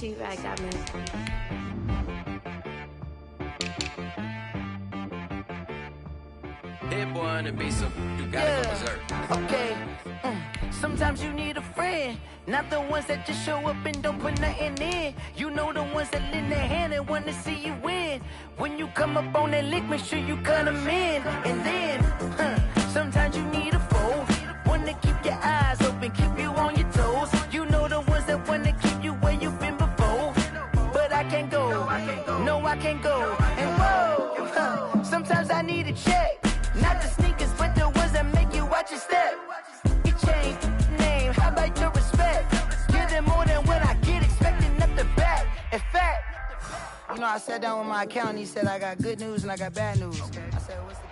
T-Rag got me. Hit boy on the beat, so you gotta go berserk. Okay. Sometimes you need a friend, not the ones that just show up and don't put nothing in. You know the ones that lend their hand and want to see you win. When you come up on that lick, make sure you cut them in. And then, sometimes you need a foe, one to keep your eyes open, keep you on your toes. You know the ones that want to keep you where you've been before. But I can't go, no I can't go. And whoa, sometimes I need a check. Not the sneakers, but the ones that make you watch your step. You change name, how about your respect? Give them more than what I get, expecting nothing back. In fact, you know, I sat down with my accountant, he said I got good news and I got bad news. I said, what's the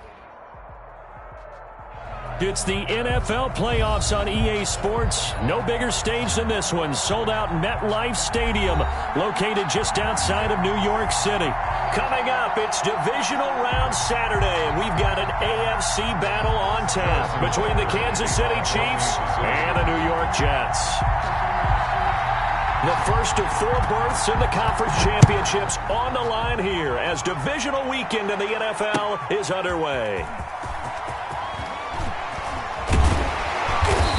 It's the NFL playoffs on EA Sports. No bigger stage than this one. Sold out MetLife Stadium, located just outside of New York City. Coming up, it's divisional round Saturday. We've got an AFC battle on tap between the Kansas City Chiefs and the New York Jets. The first of 4 berths in the conference championships on the line here as divisional weekend in the NFL is underway.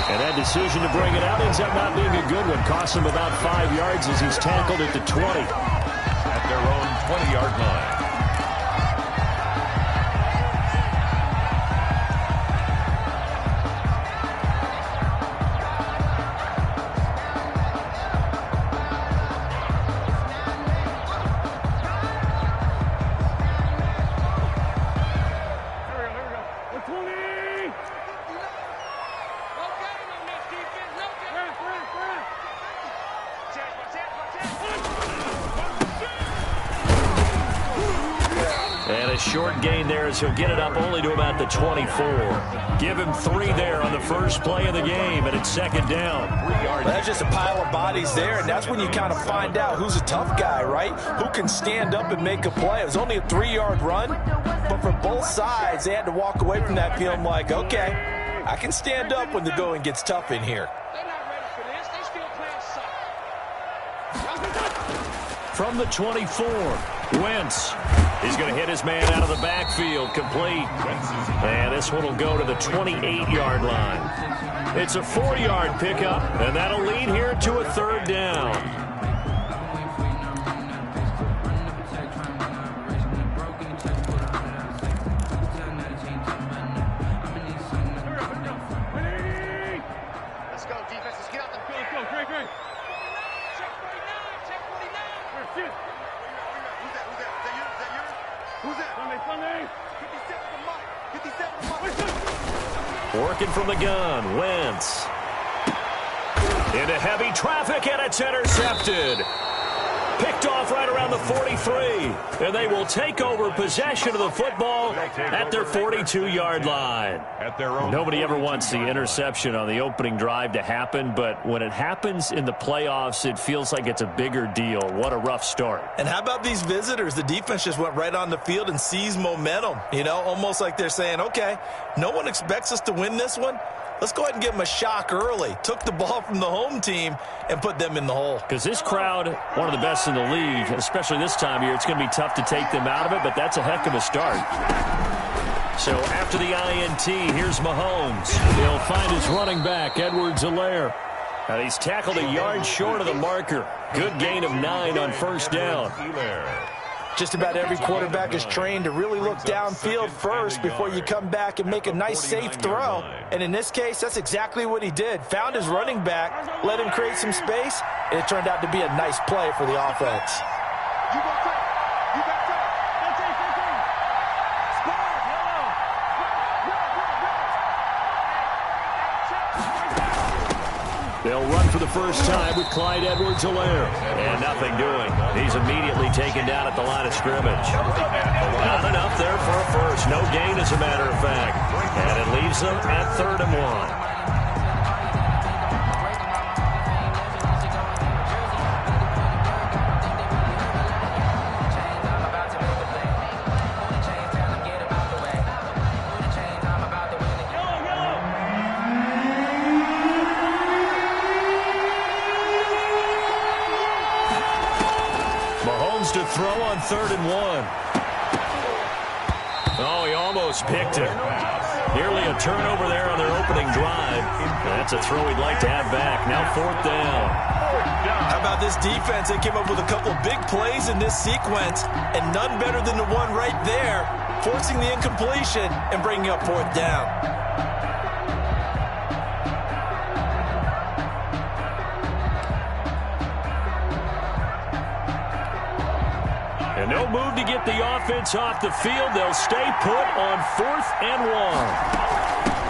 And that decision to bring it out ends up not being a good one. Costs him about 5 yards as he's tackled at the 20. At their own 20-yard line. And a short gain there as he'll get it up only to about the 24. Give him 3 there on the first play of the game, and it's second down. Well, that's just a pile of bodies there, and that's when you kind of find out who's a tough guy, right? Who can stand up and make a play. It was only a 3-yard run, but for both sides, they had to walk away from that feeling like, okay, I can stand up when the going gets tough in here. From the 24, Wentz. He's going to hit his man out of the backfield, complete. And this one will go to the 28-yard line. It's a 4-yard pickup, and that'll lead here to a third down. Working from the gun, Wentz. Into heavy traffic, and it's intercepted. Picked off right around the 43. And they will take over possession of the football at their 42-yard line. Nobody ever wants the interception on the opening drive to happen, but when it happens in the playoffs, it feels like it's a bigger deal. What a rough start. And how about these visitors? The defense just went right on the field and seized momentum. You know, almost like they're saying, okay, no one expects us to win this one. Let's go ahead and give them a shock early. Took the ball from the home team and put them in the hole. Because this crowd, one of the best in the league, especially this time of year, it's going to be tough to take them out of it, but that's a heck of a start. So after the INT, here's Mahomes. He'll find his running back, Edwards-Helaire. And he's tackled a yard short of the marker. Good gain of 9 on first down. Just about every quarterback is trained to really look downfield first before you come back and make a nice, safe throw. And in this case, that's exactly what he did. Found his running back, let him create some space, and it turned out to be a nice play for the offense. They'll run for the first time with Clyde Edwards-Helaire. And nothing doing. He's immediately taken down at the line of scrimmage. Not enough there for a first. No gain, as a matter of fact. And it leaves them at 3rd and 1. 3rd and 1. Oh, he almost picked it. Nearly a turnover there on their opening drive. That's a throw he'd like to have back. Now 4th down. How about this defense? They came up with a couple of big plays in this sequence, and none better than the one right there, forcing the incompletion and bringing up 4th down. And no move to get the offense off the field. They'll stay put on 4th and 1.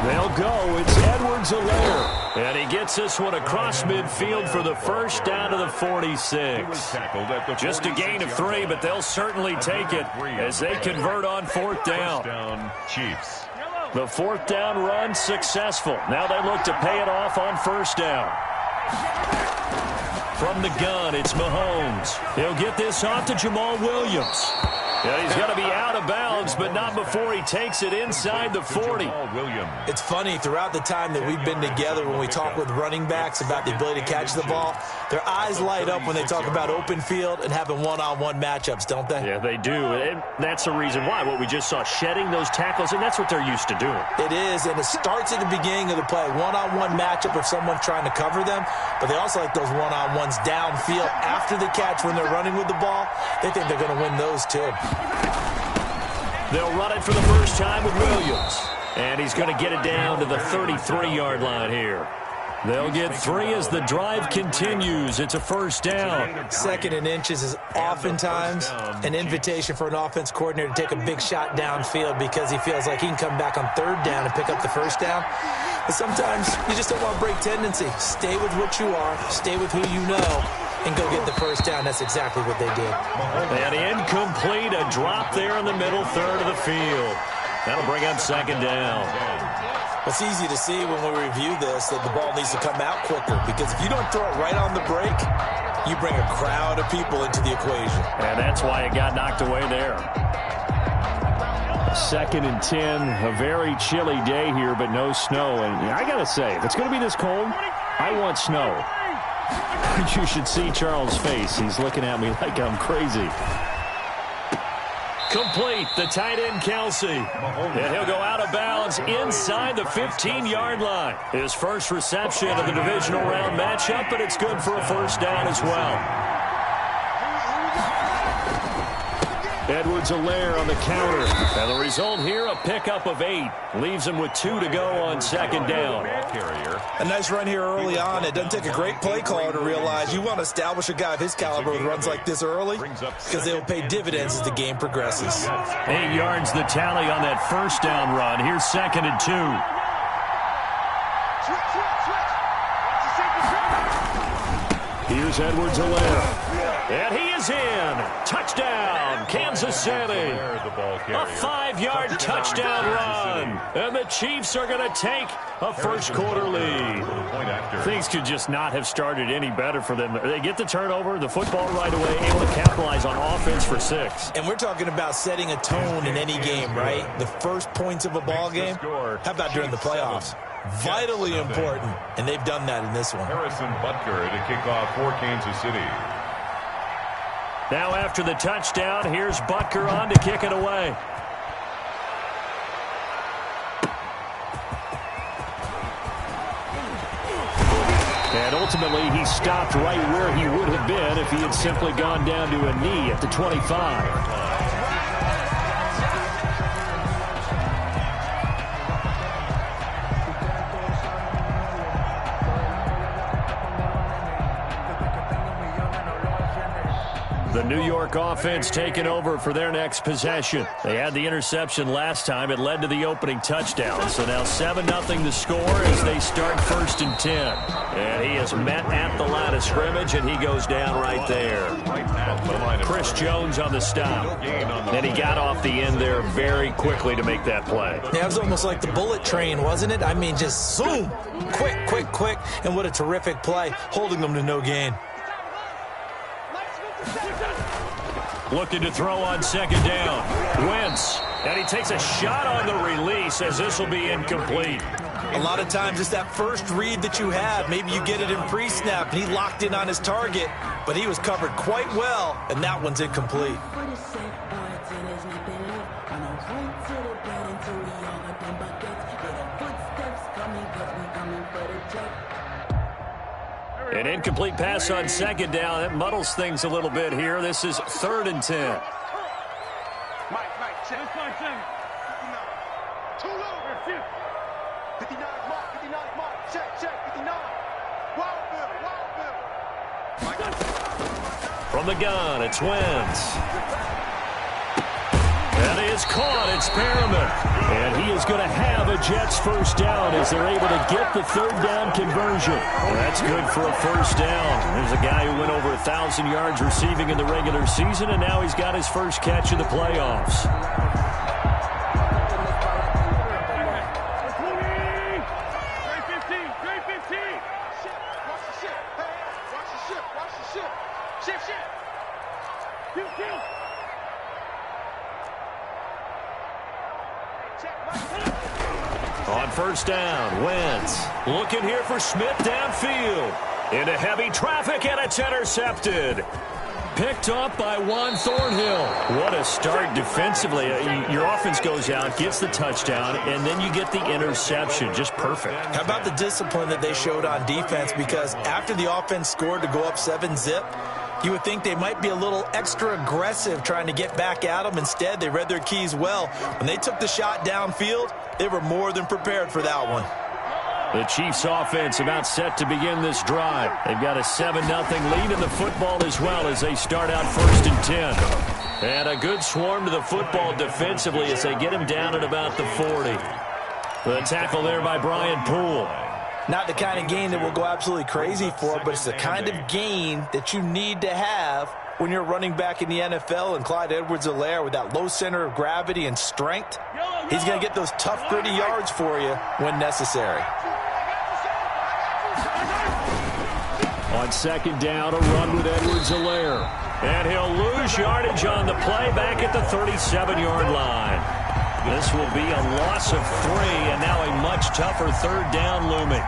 They'll go. It's Edwards-Helaire. And he gets this one across midfield for the first down to the 46. Just a gain of 3, but they'll certainly take it as they convert on 4th down. Chiefs. The 4th down run successful. Now they look to pay it off on 1st down. From the gun, it's Mahomes. He'll get this off to Jamal Williams. Yeah, he's going to be out of bounds, but not before he takes it inside the 40. It's funny, throughout the time that we've been together, when we talk with running backs about the ability to catch the ball, their eyes light up when they talk about open field and having one-on-one matchups, don't they? Yeah, they do. And that's the reason why. What we just saw, shedding those tackles, and that's what they're used to doing. It is, and it starts at the beginning of the play. One-on-one matchup if someone's trying to cover them, but they also like those one-on-ones downfield after the catch when they're running with the ball. They think they're going to win those, too. They'll run it for the first time with Williams. And he's going to get it down to the 33-yard line here. They'll get 3 as the drive continues. It's a 1st down. 2nd and inches is oftentimes an invitation for an offense coordinator to take a big shot downfield because he feels like he can come back on 3rd down and pick up the 1st down. But sometimes you just don't want to break tendency. Stay with what you are. Stay with who you know. And go get the 1st down. That's exactly what they did. And incomplete, a drop there in the middle 3rd of the field. That'll bring up 2nd down. It's easy to see when we review this that the ball needs to come out quicker because if you don't throw it right on the break, you bring a crowd of people into the equation. And that's why it got knocked away there. 2nd and 10, a very chilly day here, but no snow. And I got to say, if it's going to be this cold, I want snow. You should see Charles' face. He's looking at me like I'm crazy. Complete, the tight end, Kelsey. And he'll go out of bounds inside the 15-yard line. His first reception of the divisional round matchup, but it's good for a 1st down as well. Edwards-Helaire on the counter. And the result here, a pickup of 8. Leaves him with 2 to go on 2nd down. A nice run here early on. It doesn't take a great play caller to realize you want to establish a guy of his caliber with runs like this early because they will pay dividends as the game progresses. 8 yards the tally on that 1st down run. Here's 2nd and 2. Here's Edwards-Helaire. And he is in. Touchdown, Kansas City. A 5-yard touchdown run. And the Chiefs are going to take a first-quarter lead. Things could just not have started any better for them. They get the turnover, the football right away, able to capitalize on offense for 6. And we're talking about setting a tone in any game, right? The first points of a ball game. How about during the playoffs? Vitally important, and they've done that in this one. Harrison Butker to kick off for Kansas City. Now after the touchdown, here's Butker on to kick it away. And ultimately, he stopped right where he would have been if he had simply gone down to a knee at the 25. The New York offense taking over for their next possession. They had the interception last time. It led to the opening touchdown. So now 7-0 the score as they start 1st and 10. And he is met at the line of scrimmage, and he goes down right there. Chris Jones on the stop. And he got off the end there very quickly to make that play. Yeah, it was almost like the bullet train, wasn't it? I mean, just zoom. Quick, quick, quick. And what a terrific play, holding them to no gain. Looking to throw on 2nd down. Wentz. And he takes a shot on the release as this will be incomplete. A lot of times it's that first read that you have. Maybe you get it in pre-snap, and he locked in on his target, but he was covered quite well, and that one's incomplete. An incomplete pass on second down. That muddles things a little bit here. This is 3rd and 10. Check. 59. Too low. 59 mark. Check. 59. Wild Bill. From the gun, it's Wentz. That is caught. It's Perriman. And he is going to have a Jets first down as they're able to get the 3rd down conversion. Well, that's good for a first down. There's a guy who went over 1,000 yards receiving in the regular season, and now he's got his first catch in the playoffs. On first down, Wentz looking here for Smith downfield. Into heavy traffic, and it's intercepted. Picked up by Juan Thornhill. What a start defensively. Your offense goes out, gets the touchdown, and then you get the interception. Just perfect. How about the discipline that they showed on defense? Because after the offense scored to go up 7-zip, you would think they might be a little extra aggressive trying to get back at them. Instead, they read their keys well. When they took the shot downfield, they were more than prepared for that one. The Chiefs offense about set to begin this drive. They've got a 7-0 lead in the football as well as they start out 1st and 10. And a good swarm to the football defensively as they get him down at about the 40. The tackle there by Brian Poole. Not the kind of gain that will go absolutely crazy for, but it's the kind of gain that you need to have when you're running back in the NFL. And Clyde Edwards-Helaire, with that low center of gravity and strength, he's going to get those tough, gritty yards for you when necessary. On second down, a run with Edwards-Helaire. And he'll lose yardage on the play back at the 37-yard line. This will be a loss of 3, and now a much tougher 3rd down looming.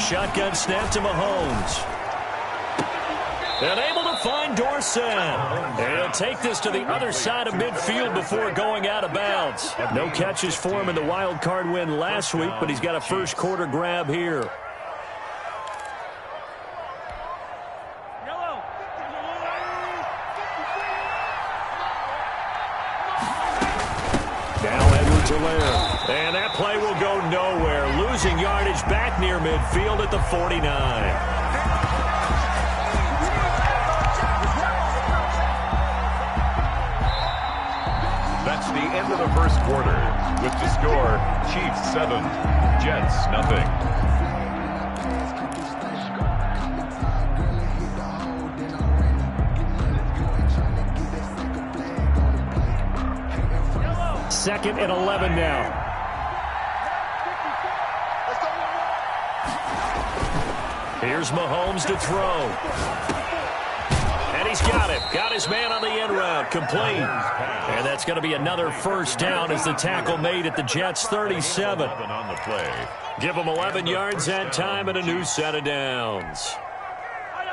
Shotgun snap to Mahomes. And able to find Dorsett. And he'll take this to the other side of midfield before going out of bounds. No catches for him in the wild card win last week, but he's got a first quarter grab here. Now Edwards-Helaire. And that play will go nowhere. Losing yardage back near midfield at the 49. That's the end of the first quarter. With the score, Chiefs 7, Jets nothing. Second and 11 now. Here's Mahomes to throw. And he's got it. Got his man on the end route. Complete. And that's going to be another first down as the tackle made at the Jets' 37. On the play. Give them 11 yards that time and a new set of downs.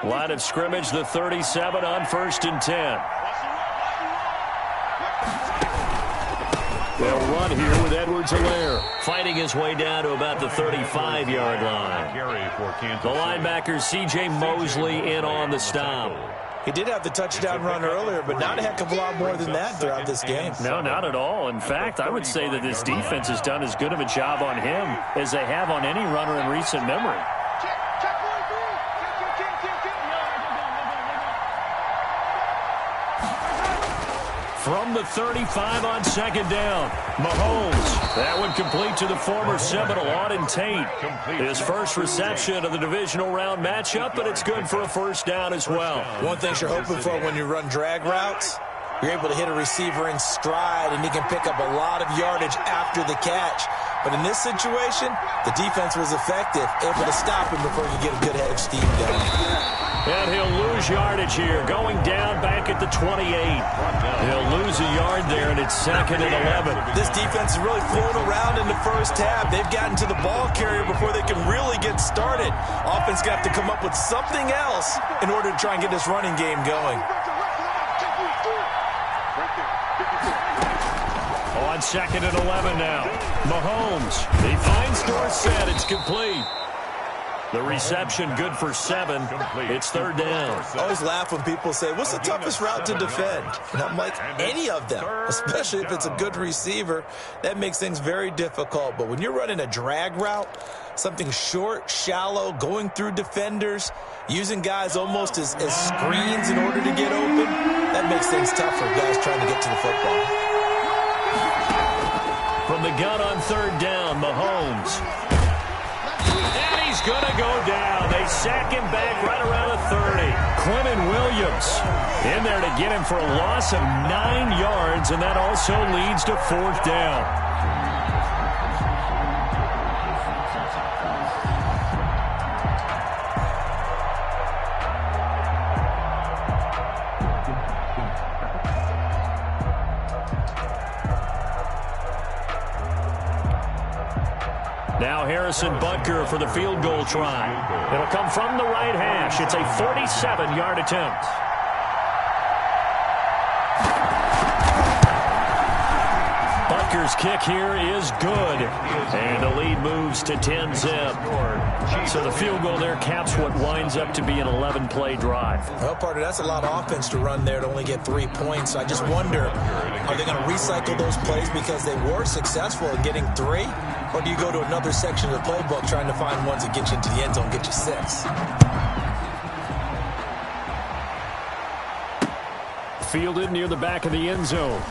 Line of scrimmage, the 37 on 1st and 10. They'll run here with Edwards-Helaire, fighting his way down to about the 35-yard line. The linebacker, C.J. Mosley, in on the stop. He did have the touchdown run earlier, but not a heck of a lot more than that throughout this game. No, not at all. In fact, I would say that this defense has done as good of a job on him as they have on any runner in recent memory. from the 35 on second down. Mahomes, that one complete to the former Seminole, Auden Tate. His first reception of the divisional round matchup, but it's good for a first down as well. One thing you're hoping for when you run drag routes, you're able to hit a receiver in stride, and he can pick up a lot of yardage after the catch. But in this situation, the defense was effective, able to stop him before he could get a good head of steam going. And he'll lose yardage here, going down back at the 28. He'll lose a yard there, and it's 2nd and 11. This defense is really flown around in the first half. They've gotten to the ball carrier before they can really get started. Offense got to come up with something else in order to try and get this running game going. On 2nd and 11 now. Mahomes, he finds Dorsett. It's complete. The reception good for 7. It's 3rd down. I always laugh when people say, what's the toughest route to defend? And I'm like, any of them, especially if it's a good receiver. That makes things very difficult. But when you're running a drag route, something short, shallow, going through defenders, using guys almost as screens in order to get open, that makes things tough for guys trying to get to the football. From the gun on 3rd down, Mahomes. And he's going to go down. They sack him back right around the 30. Quinnen Williams in there to get him for a loss of 9 yards, and that also leads to 4th down. Now Harrison Butker for the field goal try. It'll come from the right hash. It's a 47-yard attempt. Butker's kick here is good. And the lead moves to 10-zip. So the field goal there caps what winds up to be an 11-play drive. Well, partner, that's a lot of offense to run there to only get 3 points. I just wonder, are they going to recycle those plays because they were successful in getting 3? Or do you go to another section of the playbook trying to find ones that get you into the end zone, get you 6? Fielded near the back of the end zone.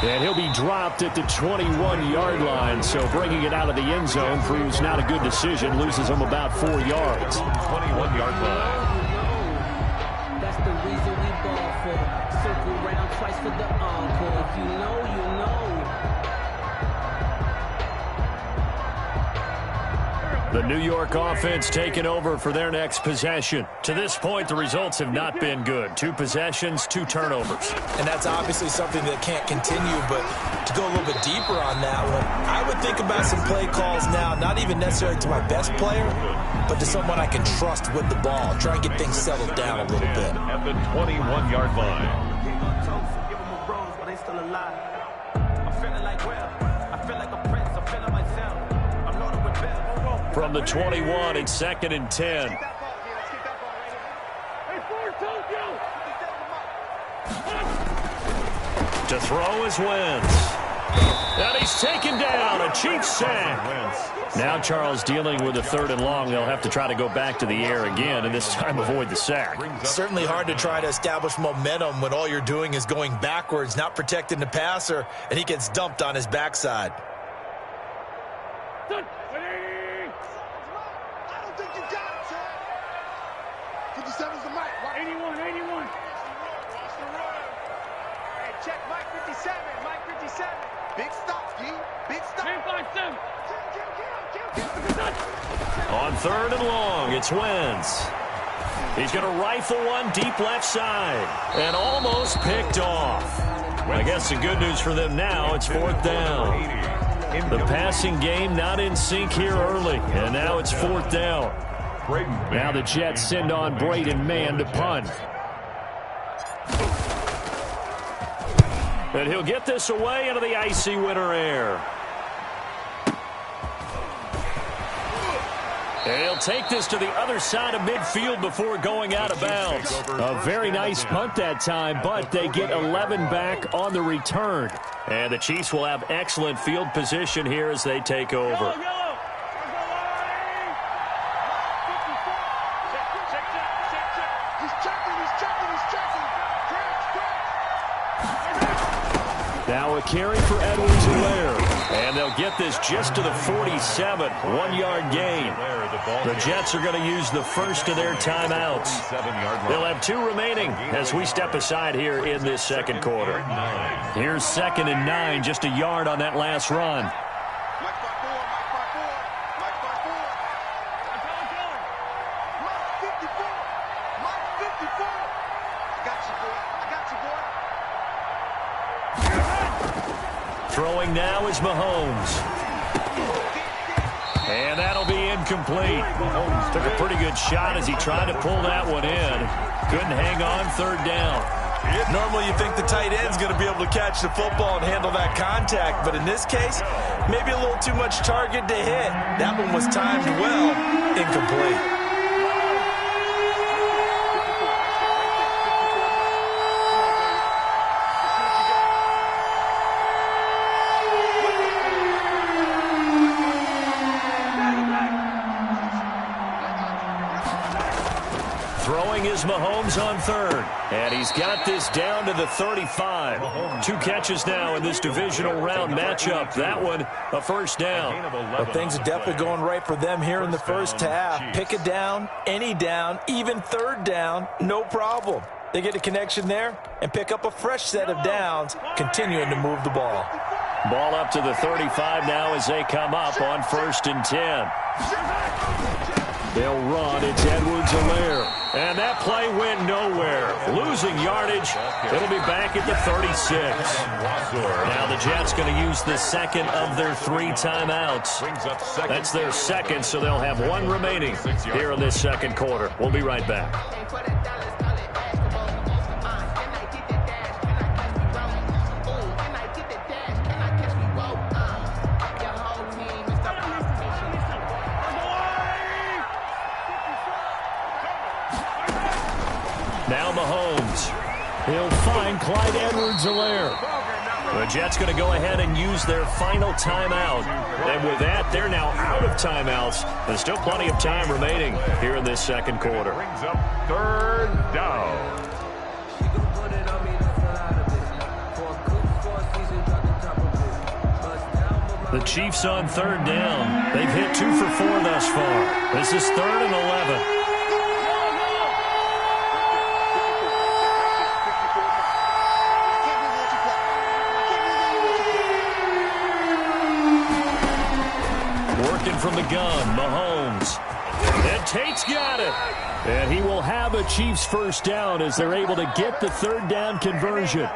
And he'll be dropped at the 21-yard line, so bringing it out of the end zone proves not a good decision. Loses him about 4 yards. 21-yard line. That's the reason we ball for. Circle round twice for the encore. If you know, you know. The New York offense taking over for their next possession. To this point, the results have not been good. 2 possessions, 2 turnovers. And that's obviously something that can't continue, but to go a little bit deeper on that one, I would think about some play calls now, not even necessarily to my best player, but to someone I can trust with the ball. Try and get things settled down a little bit. At the 21-yard line. From the 21, it's 2nd and 10. To throw is Wentz. And he's taken down, a Chiefs sack. Now Charles dealing with a 3rd and long. They'll have to try to go back to the air again, and this time avoid the sack. Certainly hard to try to establish momentum when all you're doing is going backwards, not protecting the passer, and he gets dumped on his backside. Check Mike 57, Mike 57. Big stop, G. Big stop. On 3rd and long, it's Wentz. He's going to rifle one deep left side. And almost picked off. I guess the good news for them now, it's 4th down. The passing game not in sync here early. And now it's 4th down. Now the Jets send on Braden Mann to punt. And he'll get this away into the icy winter air. And he'll take this to the other side of midfield before going out of bounds. A very nice punt that time, but they get 11 back on the return. And the Chiefs will have excellent field position here as they take over. He's checking. carry for Edwards-Helaire. And they'll get this just to the 47, 1-yard gain. The Jets are going to use the first of their timeouts. They'll have 2 remaining as we step aside here in this second quarter. Here's 2nd and 9, just a yard on that last run. Throwing now is Mahomes. And that'll be incomplete. Mahomes took a pretty good shot as he tried to pull that one in. Couldn't hang on, 3rd down. Normally you think the tight end's going to be able to catch the football and handle that contact, but in this case, maybe a little too much target to hit. That one was timed well, incomplete. Mahomes on 3rd, and he's got this down to the 35. 2 catches now in this divisional round matchup. That one, a 1st down. But things are definitely going right for them here in the first half. Pick a down, any down, even 3rd down, no problem. They get a connection there and pick up a fresh set of downs, continuing to move the ball. Ball up to the 35 now as they come up on 1st and 10. They'll run. It's Edwards-Helaire. And that play went nowhere. Losing yardage. It'll be back at the 36. Now the Jets going to use the 2nd of their 3 timeouts. That's their 2nd, so they'll have 1 remaining here in this second quarter. We'll be right back. Now Mahomes. He'll find Clyde Edwards-Helaire. The Jets going to go ahead and use their final timeout. And with that, they're now out of timeouts. There's still plenty of time remaining here in this second quarter. Brings up 3rd down. The Chiefs on 3rd down. They've hit 2 for 4 thus far. This is 3rd and 11. From the gun, Mahomes. And Tate's got it. And he will have a Chiefs 1st down as they're able to get the 3rd down conversion.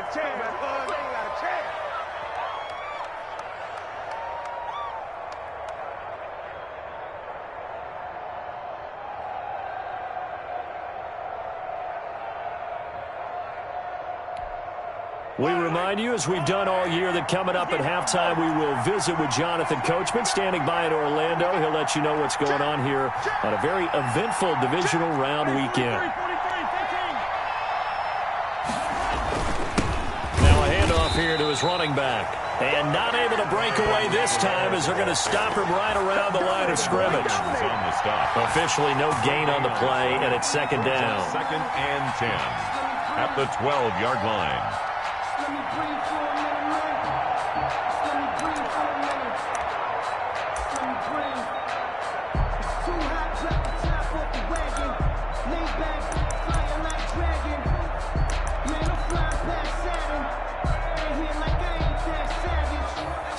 We remind you, as we've done all year, that coming up at halftime, we will visit with Jonathan Coachman, standing by in Orlando. He'll let you know what's going on here on a very eventful divisional round weekend. Now a handoff here to his running back. And not able to break away this time as they're going to stop him right around the line of scrimmage. Officially no gain on the play, and it's 2nd down. 2nd and 10 at the 12-yard line.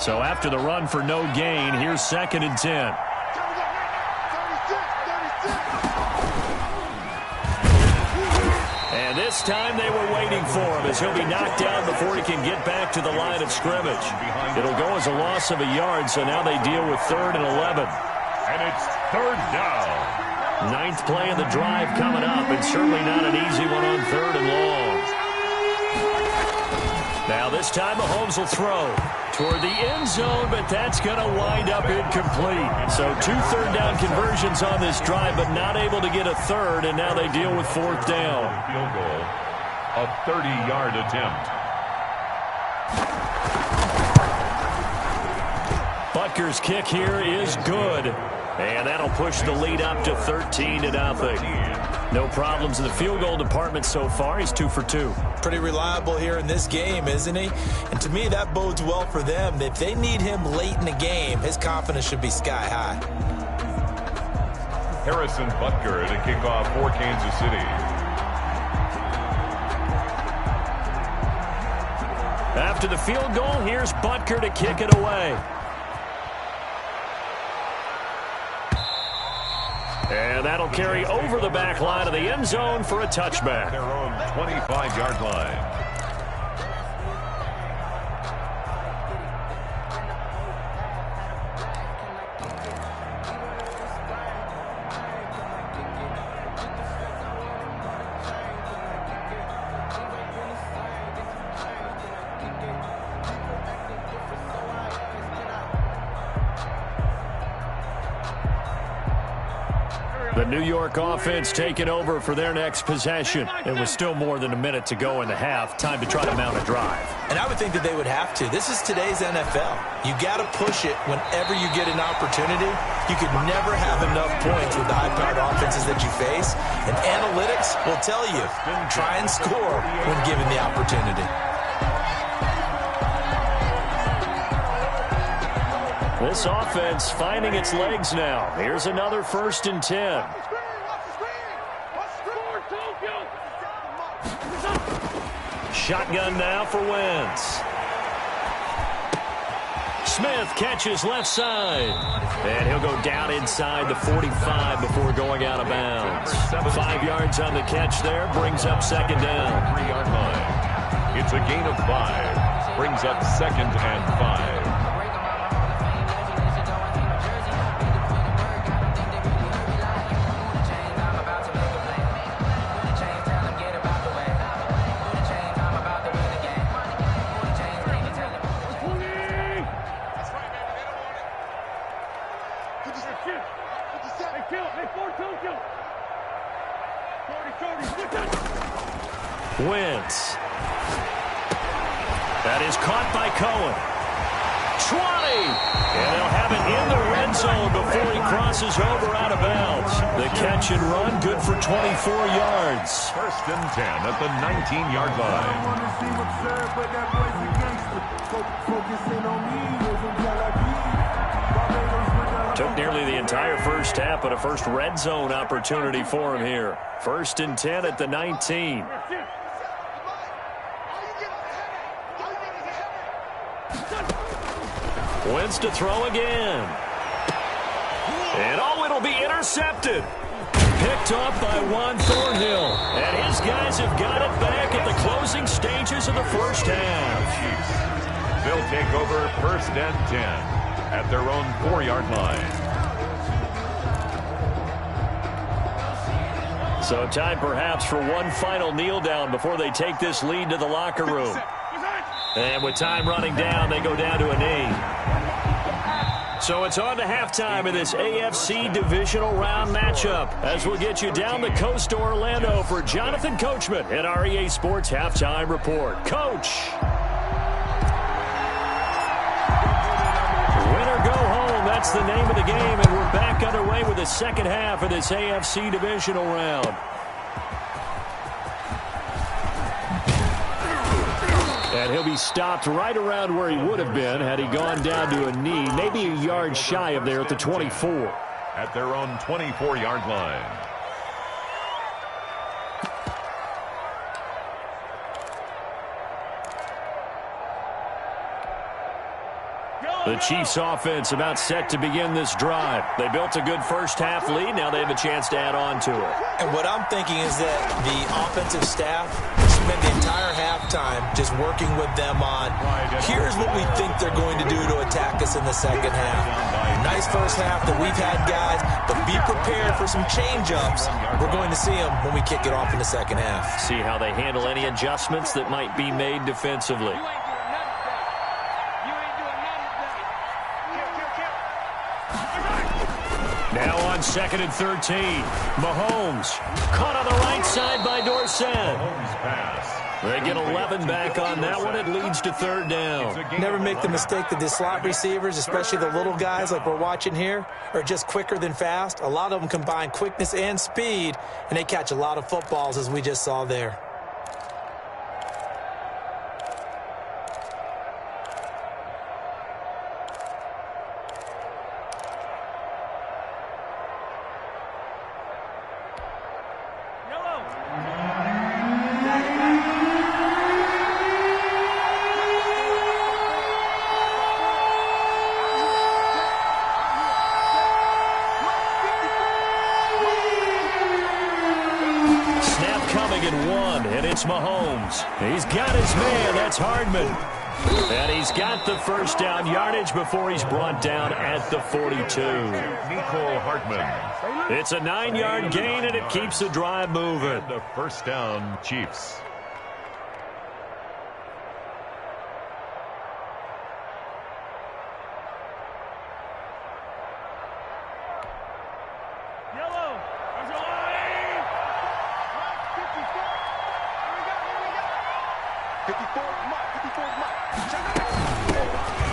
So after the run for no gain, here's 2nd and 10. And this time they were waiting for him as he'll be knocked down before he can get back to the line of scrimmage. It'll go as a loss of a yard, so now they deal with 3rd and 11. And it's 3rd down. 9th play of the drive coming up, and certainly not an easy one on 3rd and long. Now this time Mahomes will throw toward the end zone, but that's going to wind up incomplete. So 2 third down conversions on this drive, but not able to get a 3rd, and now they deal with 4th down. Field goal, a 30-yard attempt. Butker's kick here is good, and that'll push the lead up to 13-0. No problems in the field goal department so far. He's 2 for 2. Pretty reliable here in this game, isn't he? And to me, that bodes well for them. If they need him late in the game, his confidence should be sky high. Harrison Butker to kick off for Kansas City. After the field goal, here's Butker to kick it away. And that'll carry over the back line of the end zone for a touchback. Their own 25-yard line. The New York offense taking over for their next possession. It was still more than a minute to go in the half. Time to try to mount a drive. And I would think that they would have to. This is today's NFL. You got to push it whenever you get an opportunity. You could never have enough points with the high-powered offenses that you face. And analytics will tell you, try and score when given the opportunity. This offense finding its legs now. Here's another 1st and 10. Shotgun now for Wentz. Smith catches left side. And he'll go down inside the 45 before going out of bounds. 5 yards on the catch there. Brings up 2nd down. 3-yard line. It's a gain of 5. Brings up 2nd and 5. Wentz. That is caught by Cohen. 20. And they'll have it in the red zone before he crosses over out of bounds. The catch and run good for 24 yards. 1st and 10 at the 19-yard line. Took nearly the entire first half, but a first red zone opportunity for him here. 1st and 10 at the 19. Wentz to throw again. And it'll be intercepted. Picked off by Juan Thornhill. And his guys have got it back at the closing stages of the first half. Chiefs. They'll take over 1st and 10 at their own 4-yard line. So time perhaps for one final kneel down before they take this lead to the locker room. And with time running down, they go down to a knee. So it's on to halftime of this AFC divisional round matchup as we'll get you down the coast to Orlando for Jonathan Coachman at our EA Sports Halftime Report. Coach. Win or go home, that's the name of the game, and we're back underway with the second half of this AFC divisional round. And he'll be stopped right around where he would have been had he gone down to a knee, maybe a yard shy of there at the 24. At their own 24-yard line. The Chiefs offense about set to begin this drive. They built a good first half lead. Now they have a chance to add on to it. And what I'm thinking is that the offensive staff spent the entire halftime just working with them on, here's what we think they're going to do to attack us in the second half. Nice first half that we've had, guys, but be prepared for some change-ups. We're going to see them when we kick it off in the second half. See how they handle any adjustments that might be made defensively. Now on 2nd and 13. Mahomes caught on the right side by Dorsett. Mahomes pass They get 11 back on that one. It leads to third down. Never make the mistake that the slot receivers, especially the little guys like we're watching here, are just quicker than fast. A lot of them combine quickness and speed, and they catch a lot of footballs, as we just saw there. It's Mahomes. He's got his man. That's Hardman. And he's got the first down yardage before he's brought down at the 42. Nicole Hardman. It's a 9-yard gain, and it keeps the drive moving. And the first down, Chiefs.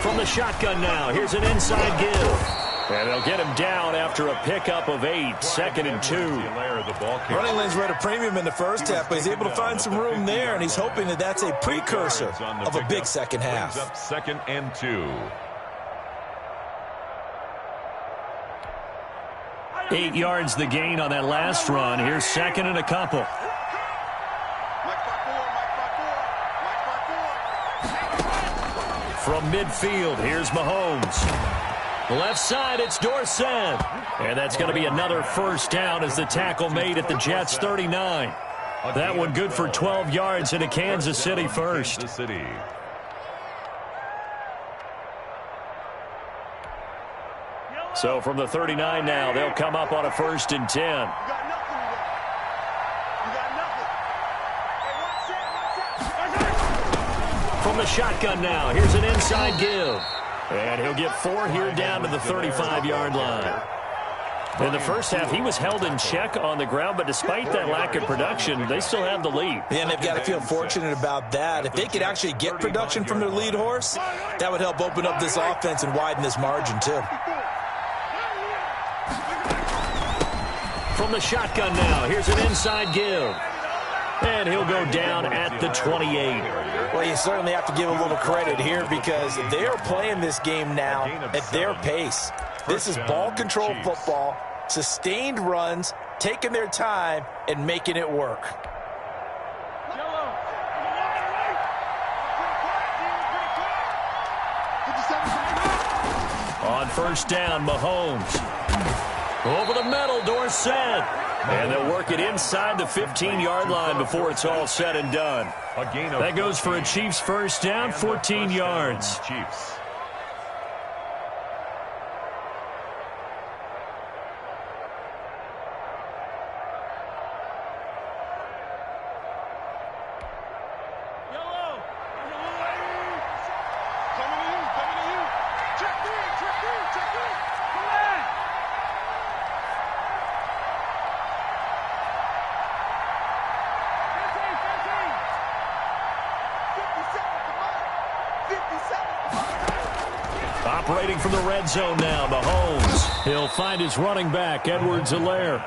From the shotgun now, here's an inside give. And they'll get him down after a pickup of 8, 2nd and 2. Running lanes were at a premium in the first half, but he's able to find some room there, and he's hoping that that's a precursor of a big second half. Up 2nd and 2. 8 yards the gain on that last run. Here's 2nd and a couple. From midfield, here's Mahomes. Left side, it's Dorsett. And that's going to be another first down as the tackle made at the Jets' 39. That one good for 12 yards into Kansas City first. So from the 39 now, they'll come up on a 1st and 10. From the shotgun now, here's an inside give. And he'll get 4 here down to the 35-yard line. In the first half, he was held in check on the ground, but despite that lack of production, they still have the lead. Yeah, and they've got to feel fortunate about that. If they could actually get production from their lead horse, that would help open up this offense and widen this margin, too. From the shotgun now, here's an inside give. And he'll go down at the 28. Well, you certainly have to give a little credit here because they are playing this game now at their pace. This is ball control football, sustained runs, taking their time, and making it work. On first down, Mahomes. Over the middle, Dorsett. And they'll work it inside the 15-yard line before it's all said and done. That goes for a Chiefs first down, 14 yards. Chiefs. Operating from the red zone now, Mahomes. He'll find his running back, Edwards-Helaire.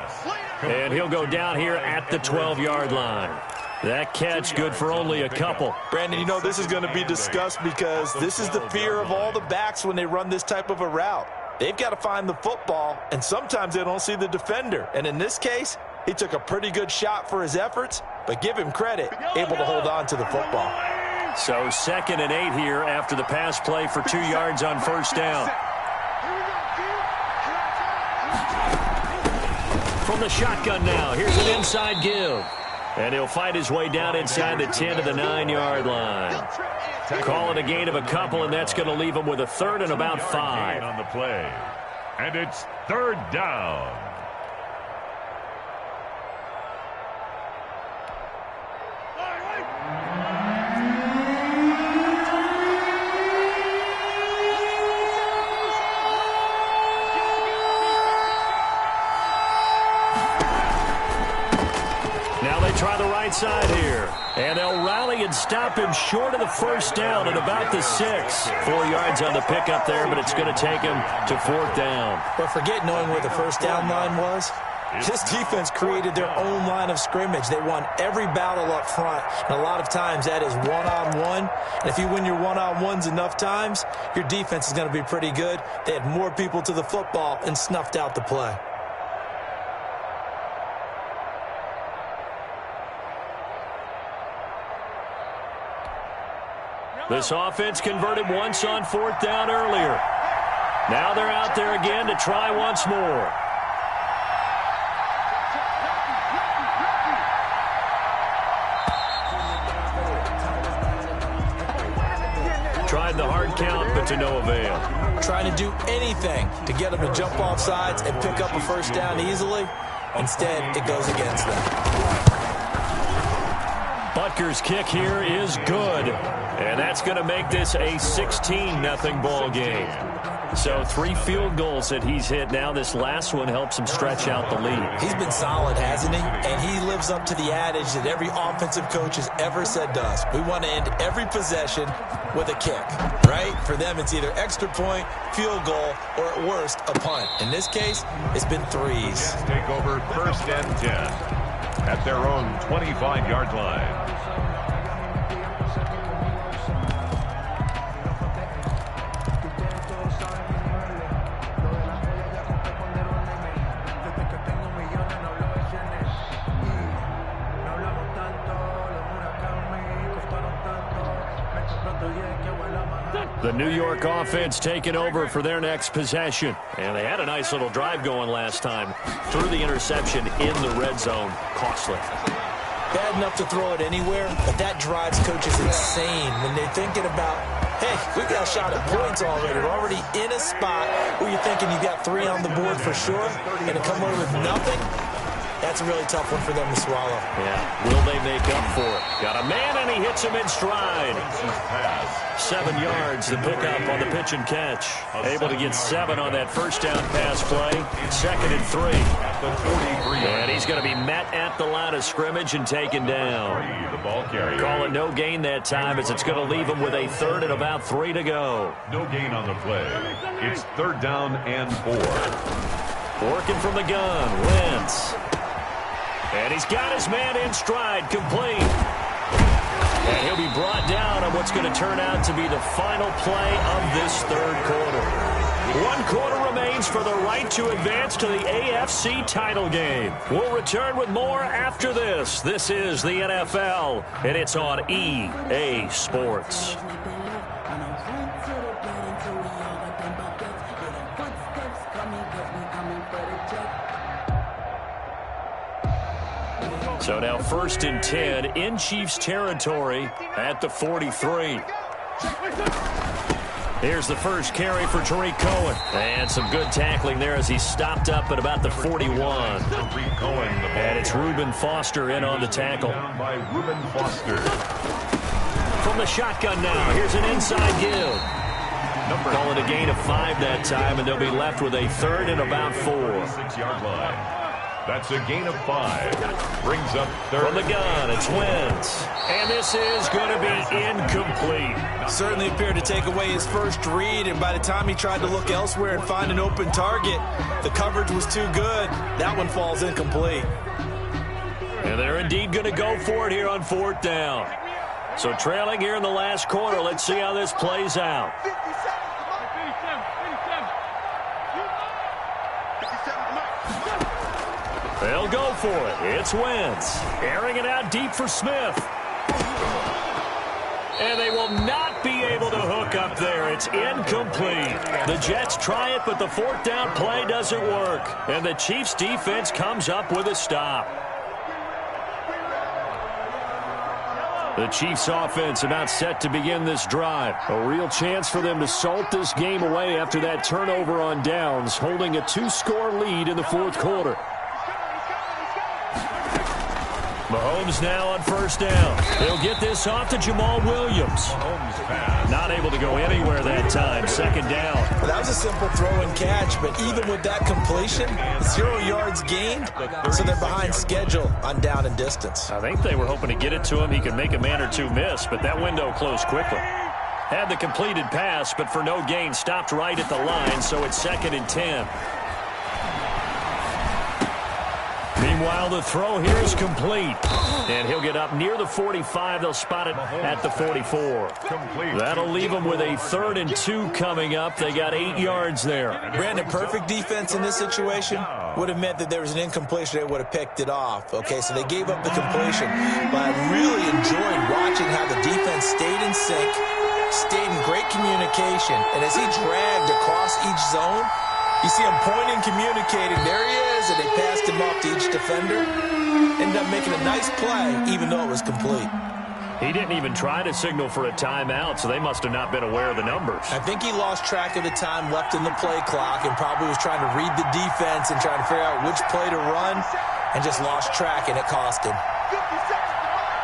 And he'll go down here at the 12-yard line. That catch good for only a couple. Brandon, you know this is going to be discussed because this is the fear of all the backs when they run this type of a route. They've got to find the football, and sometimes they don't see the defender. And in this case, he took a pretty good shot for his efforts, but give him credit, able to hold on to the football. So 2nd and 8 here after the pass play for 2 yards on first down. From the shotgun now, here's an inside give. And he'll fight his way down inside the 10 to the 9-yard line. Call it a gain of a couple, and that's going to leave him with a 3rd and about 5. On the play. And it's 3rd down. try the right side here. And they'll rally and stop him short of the first down at about the 6. 4 yards on the pickup there, but it's going to take him to 4th down. But forget knowing where the first down line was. This defense created their own line of scrimmage. They won every battle up front, and a lot of times that is one-on-one. And if you win your one-on-ones enough times, your defense is going to be pretty good. They had more people to the football and snuffed out the play. This offense converted once on 4th down earlier. Now they're out there again to try once more. Tried the hard count, but to no avail. Trying to do anything to get them to jump off sides and pick up a first down easily. Instead, it goes against them. Butker's kick here is good. And that's going to make this a 16-0 ball game. So 3 field goals that he's hit now. This last one helps him stretch out the lead. He's been solid, hasn't he? And he lives up to the adage that every offensive coach has ever said to us. We want to end every possession with a kick, right? For them, it's either extra point, field goal, or at worst, a punt. In this case, it's been 3s. Take over 1st and 10 at their own 25-yard line. The New York offense taking over for their next possession. And they had a nice little drive going last time. Threw the interception in the red zone. Costly. Bad enough to throw it anywhere, but that drives coaches insane when they're thinking about, hey, we got a shot at points already. We're already in a spot where you're thinking you got 3 on the board for sure, and to come away with nothing, that's a really tough one for them to swallow. Yeah, will they make up for it? Got a man, and he hits him in stride. 7 yards, the pickup on the pitch and catch. Able to get 7 on that first down pass play. 2nd and 3. And he's going to be met at the line of scrimmage and taken down. Call it no gain that time, as it's going to leave him with a 3rd and about 3 to go. No gain on the play. It's 3rd down and 4. Working from the gun, Wentz. And he's got his man in stride, complete. And he'll be brought down on what's going to turn out to be the final play of this 3rd quarter. 1 quarter remains for the right to advance to the AFC title game. We'll return with more after this. This is the NFL, and it's on EA Sports. So now 1st and 10 in Chiefs territory at the 43. Here's the first carry for Tariq Cohen. And some good tackling there as he stopped up at about the 41. And it's Reuben Foster in on the tackle. From the shotgun now, here's an inside give. Call it a gain of 5 that time, and they'll be left with a 3rd and about 4. 6-yard line. That's a gain of 5. Brings up 3rd. From the gun, it's Wentz. And this is going to be incomplete. Certainly appeared to take away his first read, and by the time he tried to look elsewhere and find an open target, the coverage was too good. That one falls incomplete. And they're indeed going to go for it here on 4th down. So trailing here in the last quarter, let's see how this plays out. They'll go for it. It's Wentz. Airing it out deep for Smith. And they will not be able to hook up there. It's incomplete. The Jets try it, but the 4th down play doesn't work. And the Chiefs defense comes up with a stop. The Chiefs offense about set to begin this drive. A real chance for them to salt this game away after that turnover on downs, holding a 2-score lead in the 4th quarter. Mahomes now on first down. He'll get this off to Jamal Williams. Not able to go anywhere that time. Second down. That was a simple throw and catch, but even with that completion, 0 yards gained, so they're behind schedule on down and distance. I think they were hoping to get it to him. He could make a man or two miss, but that window closed quickly. Had the completed pass, but for no gain, stopped right at the line, so it's 2nd and 10. Meanwhile, the throw here is complete. And he'll get up near the 45. They'll spot it at the 44. That'll leave them with a 3rd and 2 coming up. They got 8 yards there. Brandon, perfect defense in this situation would have meant that there was an incompletion. They would have picked it off. Okay, so they gave up the completion. But I really enjoyed watching how the defense stayed in sync, stayed in great communication. And as he dragged across each zone, you see him pointing, communicating. There he is, and they passed him off to each defender. Ended up making a nice play, even though it was complete. He didn't even try to signal for a timeout, so they must have not been aware of the numbers. I think he lost track of the time left in the play clock and probably was trying to read the defense and trying to figure out which play to run and just lost track, and it cost him. 50 seconds to Mike.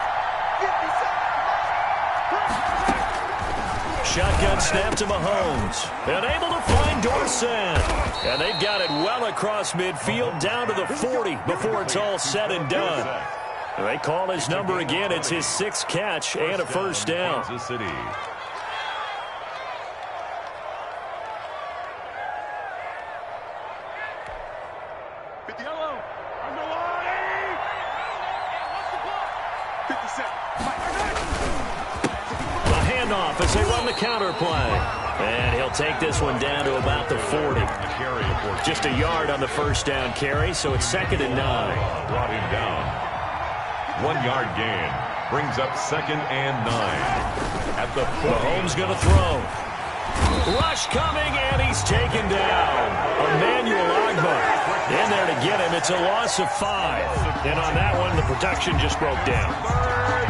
50 seconds to Mike. Shotgun snap to Mahomes. And able to find Dorsett. And they've got it well across midfield down to the 40 before it's all said and done. They call his number again. It's his 6th catch and a first down. Kansas City. Handoff as they run the counter play. And he'll take this one down to about the 40. Just a yard on the first down carry, so it's 2nd and 9. Brought him down. 1 yard gain. Brings up 2nd and 9. At the 40. Mahomes going to throw. Rush coming, and he's taken down. Emmanuel Ogbah in there to get him. It's a loss of 5. And on that one, the protection just broke down.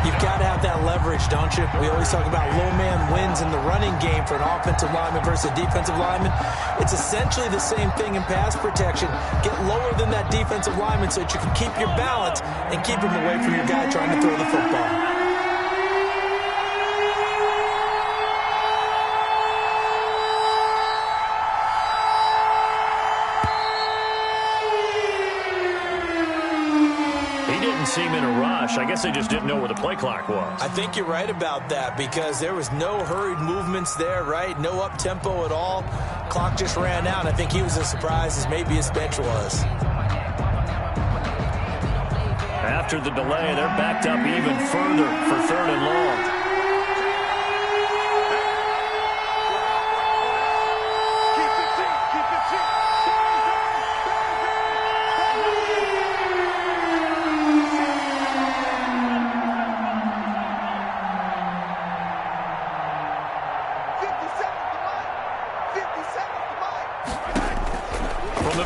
You've got to have that leverage, don't you? We always talk about low man wins in the running game for an offensive lineman versus a defensive lineman. It's essentially the same thing in pass protection. Get lower than that defensive lineman so that you can keep your balance and keep him away from your guy trying to throw the football. Seem in a rush. I guess they just didn't know where the play clock was. I think you're right about that because there was no hurried movements there, right? No up-tempo at all. Clock just ran out. I think he was as surprised as maybe his bench was. After the delay, they're backed up even further for 3rd and long.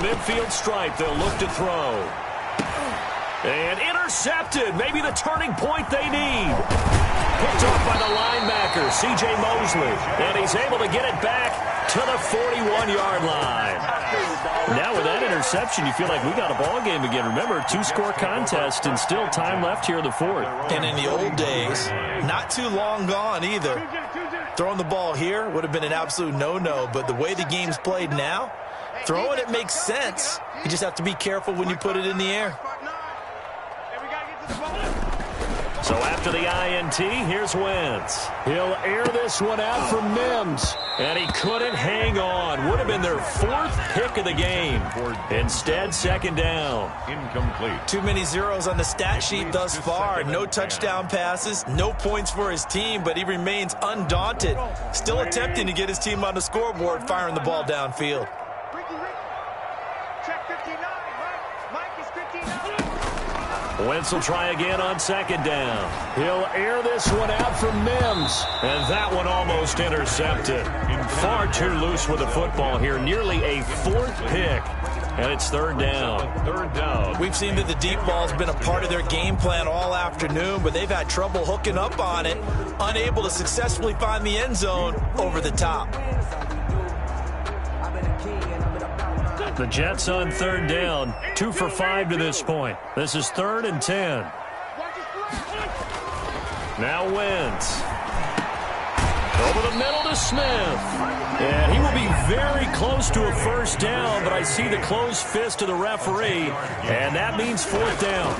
Midfield stripe, they'll look to throw. And intercepted. Maybe the turning point they need. Picked off by the linebacker, C.J. Mosley. And he's able to get it back to the 41-yard line. Now with that interception, you feel like we got a ball game again. Remember, 2-score contest and still time left here in the 4th. And in the old days, not too long gone either. Throwing the ball here would have been an absolute no-no. But the way the game's played now, throwing it makes sense. You just have to be careful when you put it in the air. So after the INT, here's Wentz. He'll air this one out for Mims. And he couldn't hang on. Would have been their 4th pick of the game. Instead, 2nd down. Incomplete. Too many zeros on the stat sheet thus far. No touchdown passes, no points for his team, but he remains undaunted. Still attempting to get his team on the scoreboard, firing the ball downfield. Wentz will try again on 2nd down. He'll air this one out for Mims. And that one almost intercepted. Far too loose with the football here. Nearly a 4th pick. And it's 3rd down. 3rd down. We've seen that the deep ball's been a part of their game plan all afternoon, but they've had trouble hooking up on it. Unable to successfully find the end zone over the top. The Jets on 3rd down. 2 for 5 to this point. This is 3rd and 10. Now Wentz. Over the middle to Smith. And he will be very close to a first down, but I see the closed fist of the referee, and that means fourth down.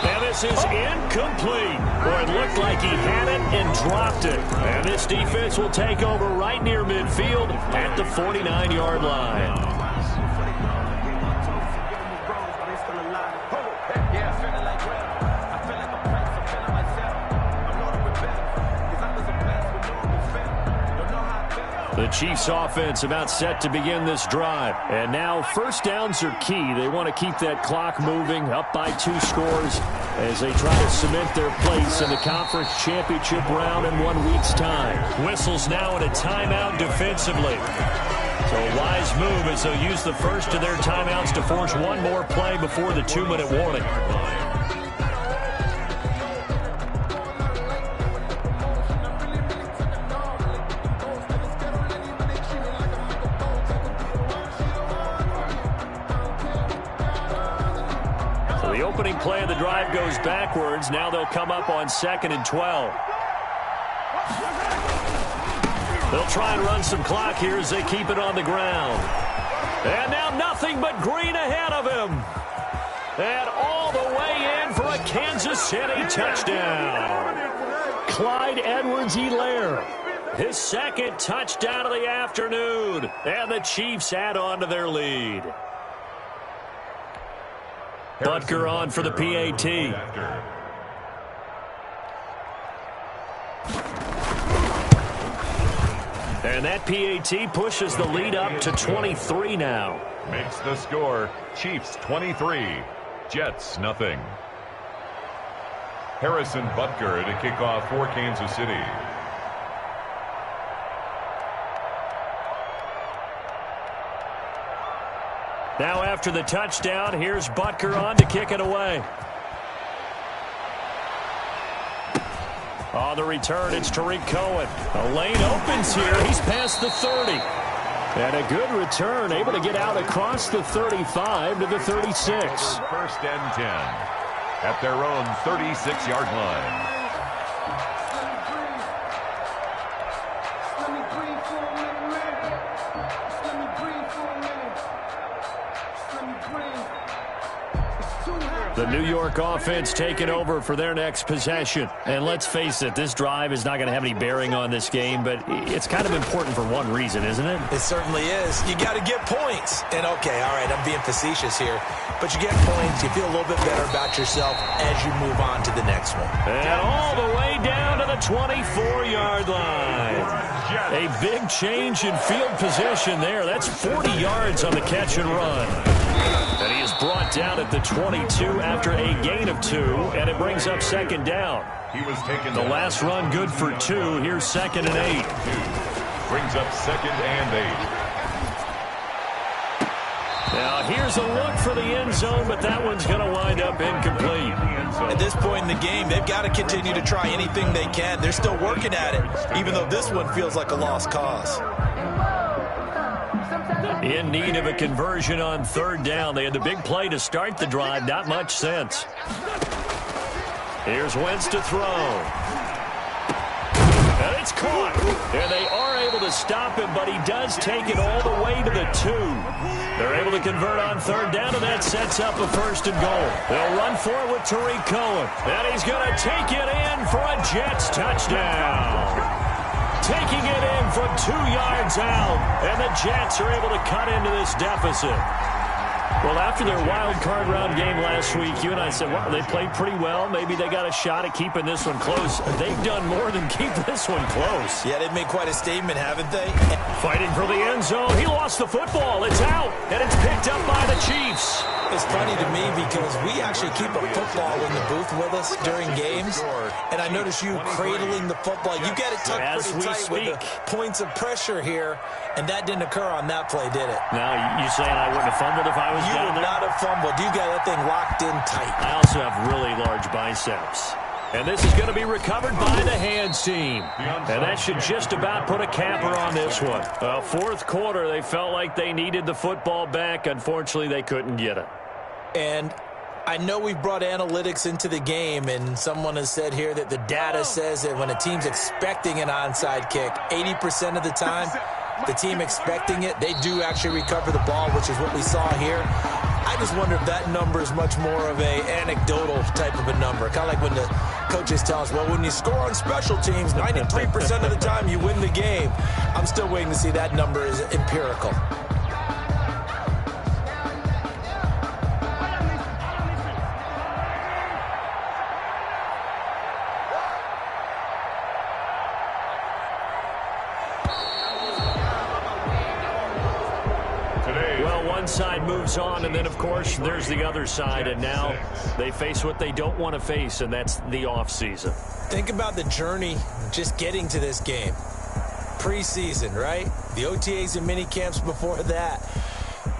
And this is incomplete. Boy, it looked like he had it and dropped it. And this defense will take over right near midfield at the 49-yard line. The Chiefs offense about set to begin this drive. And now first downs are key. They want to keep that clock moving, up by 2 scores as they try to cement their place in the conference championship round in 1 week's time. Whistles now in a timeout defensively. So a wise move as they'll use the first of their timeouts to force one more play before the 2-minute warning. The opening play of the drive goes backwards. Now they'll come up on 2nd and 12. They'll try and run some clock here as they keep it on the ground. And now nothing but green ahead of him. And all the way in for a Kansas City touchdown. Clyde Edwards-Helaire, his 2nd touchdown of the afternoon. And the Chiefs add on to their lead. Butker on for the PAT. And that PAT pushes the lead up to 23 now. Makes the score Chiefs 23, Jets nothing. Harrison Butker to kick off for Kansas City. Now after the touchdown, here's Butker on to kick it away. On the return, it's Tariq Cohen. A lane opens here. He's past the 30. And a good return, able to get out across the 35 to the 36. First and 10 at their own 36-yard line. The New York offense taking over for their next possession. And let's face it, this drive is not going to have any bearing on this game, but it's kind of important for one reason, isn't it? It certainly is. You got to get points. And, okay, all right, I'm being facetious here. But you get points, you feel a little bit better about yourself as you move on to the next one. And all the way down to the 24-yard line. A big change in field position there. That's 40 yards on the catch and run. And he is brought down at the 22 after a gain of 2, and it brings up 2nd down. He was taken the last run good for 2. Here's 2nd and 8. Brings up 2nd and 8. Now here's a look for the end zone, but that one's going to wind up incomplete. At this point in the game, they've got to continue to try anything they can. They're still working at it, even though this one feels like a lost cause. In need of a conversion on 3rd down. They had the big play to start the drive. Not much sense. Here's Wentz to throw. And it's caught. And they are able to stop him, but he does take it all the way to the 2. They're able to convert on 3rd down, and that sets up a 1st and goal. They'll run for it with Tariq Cohen. And he's going to take it in for a Jets touchdown. Taking it in from 2 yards out, and the Jets are able to cut into this deficit. Well, after their wild card round game last week, you and I said, well, they played pretty well. Maybe they got a shot at keeping this one close. They've done more than keep this one close. Yeah, they've made quite a statement, haven't they? Fighting for the end zone. He lost the football. It's out, and it's picked up by the Chiefs. It's funny to me because we actually keep a football in the booth with us during games, and I notice you cradling the football. You get it tucked pretty tight with the points of pressure here, and that didn't occur on that play, did it? Now, you saying I wouldn't have fumbled if I was you down there? You would not have fumbled. You got that thing locked in tight. I also have really large biceps. And this is going to be recovered by the hands team. And that should just about put a capper on this one. 4th quarter, they felt like they needed the football back. Unfortunately, they couldn't get it. And I know we've brought analytics into the game, and someone has said here that the data says that when a team's expecting an onside kick, 80% of the time, the team expecting it, they do actually recover the ball, which is what we saw here. I just wonder if that number is much more of a anecdotal type of a number. Kind of like when the coaches tell us, well, when you score on special teams, 93% of the time you win the game. I'm still waiting to see that number is empirical. One side moves on, and then, of course, there's the other side, and now they face what they don't want to face, and that's the offseason. Think about the journey just getting to this game. Preseason, right? The OTAs and mini camps before that.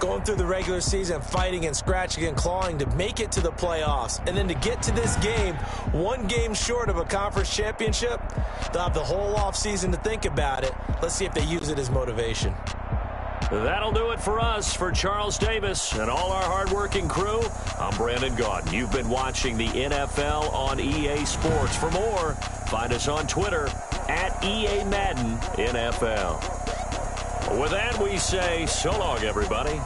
Going through the regular season, fighting and scratching and clawing to make it to the playoffs. And then to get to this game, one game short of a conference championship, they'll have the whole offseason to think about it. Let's see if they use it as motivation. That'll do it for us. For Charles Davis and all our hardworking crew, I'm Brandon Gaudin. You've been watching the NFL on EA Sports. For more, find us on Twitter at EA Madden NFL. With that, we say so long, everybody.